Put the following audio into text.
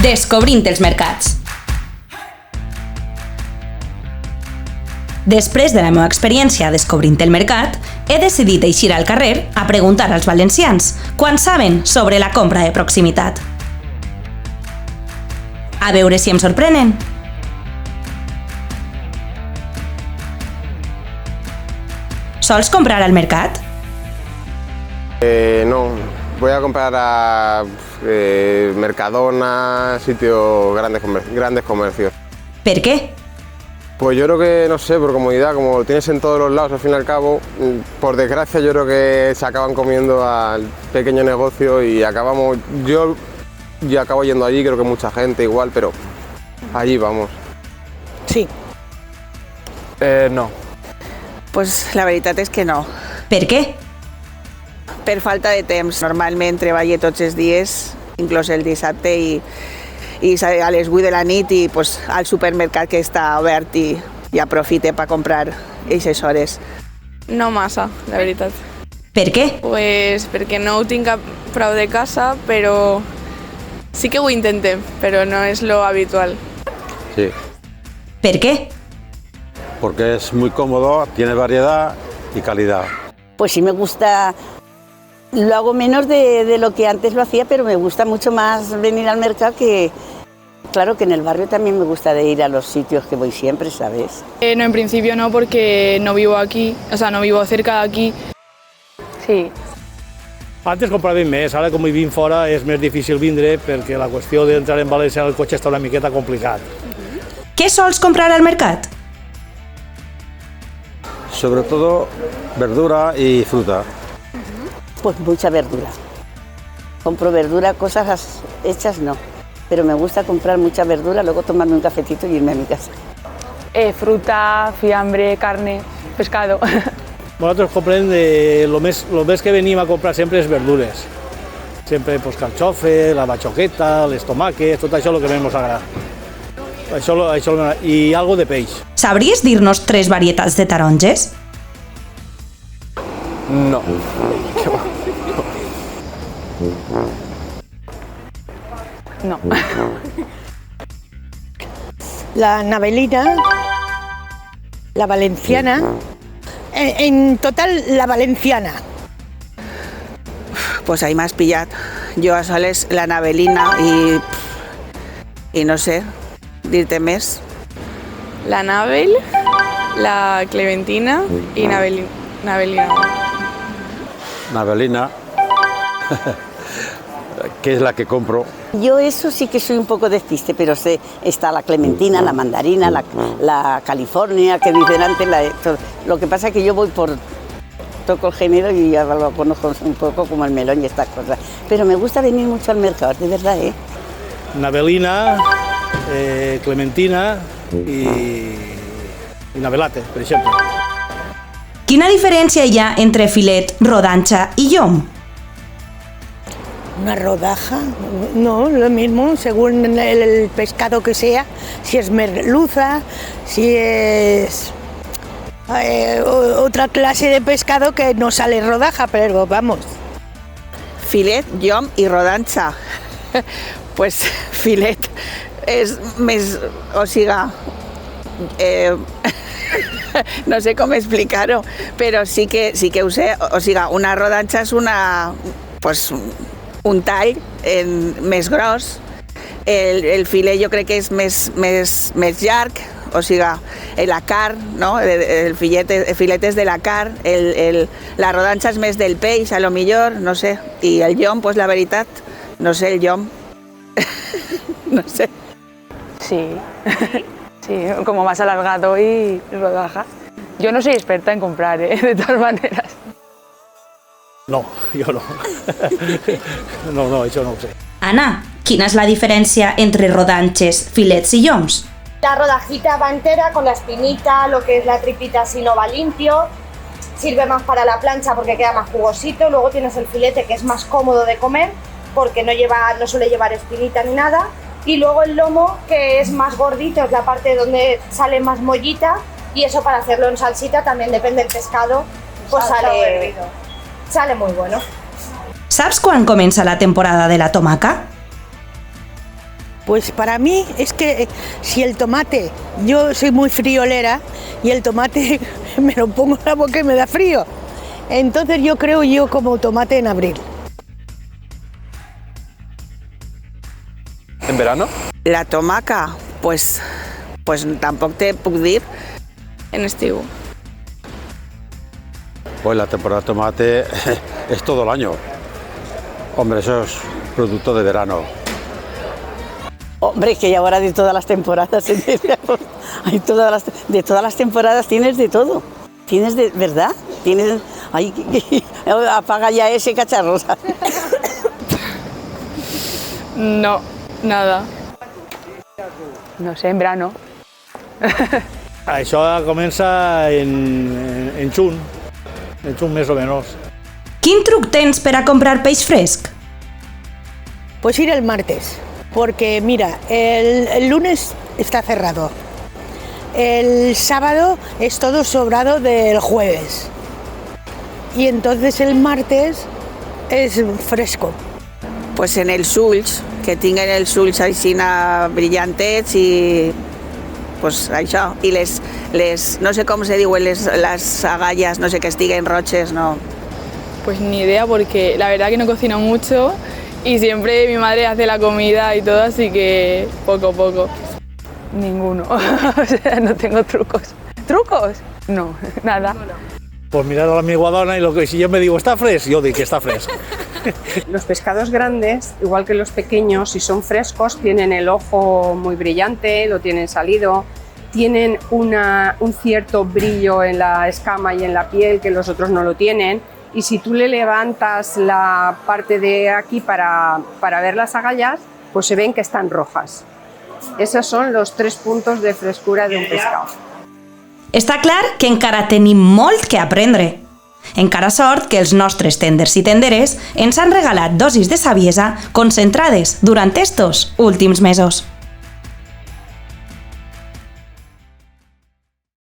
Descobrint els mercats. Després de la meva experiència descobrint el mercat, he decidit eixir al carrer a preguntar als valencians quan saben sobre la compra de proximitat. A veure si em sorprenen. Sols comprar al mercat? No, voy a comprar a Mercadona, sitios grandes comercios. ¿Por qué? Pues yo creo que, no sé, por comodidad, como lo tienes en todos los lados al fin y al cabo, por desgracia yo creo que se acaban comiendo al pequeño negocio y yo acabo yendo allí, creo que mucha gente igual, pero allí vamos. Sí. No. Pues la veritat és que no. Per què? Per falta de temps. Normalment treballo tots els dies, inclús el dissabte, i a les 8 de la nit i pues, al supermercat que està obert i aprofite per comprar aquestes hores. No massa, la veritat. Per què? Pues perquè no ho tinc a prop de casa, però sí que ho intentem, però no és lo habitual. Sí. Per què? Porque es muy cómodo, tiene variedad y calidad. Pues sí me gusta, lo hago menos de lo que antes lo hacía, pero me gusta mucho más venir al mercado que, claro que en el barrio también me gusta de ir a los sitios que voy siempre, ¿sabes? No, en principio no, porque no vivo aquí, o sea, no vivo cerca de aquí. Sí. Antes compràvem més, ara com vivim fora és més difícil vindre perquè la qüestió d'entrar en València en el cotxe està una miqueta complicat. Què sols comprar al mercat? Sobre todo verdura y fruta. Pues mucha verdura. Compro verdura, cosas hechas no, pero me gusta comprar mucha verdura, luego tomarme un cafetito y irme a mi casa. Fruta, fiambre, carne, pescado. Nosaltres comprem, lo més que venim a comprar sempre és verdures. Sempre pues, carxofe, la batxoqueta, les tomàquets, tot això és el que més ens agrada. I algo de peix. Sabries dir-nos 3 varietats de taronges? No. No. La navelina, la valenciana, en total la valenciana. Pues ahí m'has pillat. Jo a soles la navelina i no sé, dir-te més. La Navel, la Clementina i Navelina. Navelina, que es la que compro. Yo eso sí que soy un poco despiste, pero sé, está la clementina, la mandarina, la California, que dicen antes, lo que pasa es que yo voy toco el género y ya lo conozco un poco como el melón y estas cosas. Pero me gusta venir mucho al mercado, de verdad, ¿eh? Navelina, Clementina i Navelate, per exemple. Quina diferència hi ha entre filet, rodanxa i llom? Una rodaja, no, lo mismo, según el pescado que sea, si es merluza, si es otra clase de pescado que no sale rodaja, pero vamos. Filet, llom i rodanxa. Pues filet és més, o sigui, no sé com explicar-ho, però sí que ho sé, o sigui, una rodanxa és pues, un tall més gros, el filet jo crec que és més llarg, o sigui, la carn, no? El filet és de la carn, la rodanxa és més del peix, a lo millor, no sé, i el llom, pues la veritat, no sé, el llom, no sé. Sí, sí, como más alargado y rodaja. Yo no soy experta en comprar, de todas maneras. No, jo no. No, això no ho sé. Ana, quina és la diferència entre rodanxes, filets i lloms? La rodajita va entera con la espinita, lo que es la tripita si no va limpio, sirve más para la plancha porque queda más jugosito, luego tienes el filete que es más cómodo de comer porque no suele llevar espinita ni nada, y luego el lomo que es más gordito, es la parte donde sale más mollita, y eso para hacerlo en salsita también depende del pescado, pues sale muy bueno. Saps quan comença la temporada de la tomaca? Pues para mí es que si el tomate, yo soy muy friolera y el tomate me lo pongo en la boca y me da frío. Entonces yo creo yo como tomate en abril. ¿En verano? La tomaca, pues tampoco te puc dir. En estiu. Pues la temporada de tomate es todo el año. Hombre, eso es producto de verano. Hombre, que ya ahora de todas las temporadas, hay de todas las temporadas tienes de todo. Tienes de, ¿verdad? Tienes, ay, apaga ya ese cacharro. No, nada. No sé, en verano. Això comença en juny més o menys. Quin truc tens per a comprar peix fresc? Pues ir el martes, porque mira, el lunes está cerrado. El sábado es todo sobrado del jueves. Y entonces el martes es fresco. Pues en els ulls, que tinguen els ulls així brillantets i pues això, i les no sé com se diuen, les agallas, no sé, que estiguen roches, no. Pues ni idea, porque la verdad que no cocino mucho y siempre mi madre hace la comida y todo, así que poco a poco. Ninguno. O sea, no tengo trucos. ¿Trucos? No, nada. Pues mirar a la meva dona y si yo me digo está fresco, yo digo que está fresco. Los pescados grandes, igual que los pequeños, si son frescos, tienen el ojo muy brillante, lo tienen salido, tienen un cierto brillo en la escama y en la piel que los otros no lo tienen. Y si tú le levantas la parte de aquí para ver las agallas, pues se ven que están rojas. Esos son los 3 puntos de frescura de un pescado. Està clar que encara tenim molt que aprendre. Encara sort que els nostres tenders i tenderes ens han regalat dosis de saviesa concentrades durant estos últims mesos.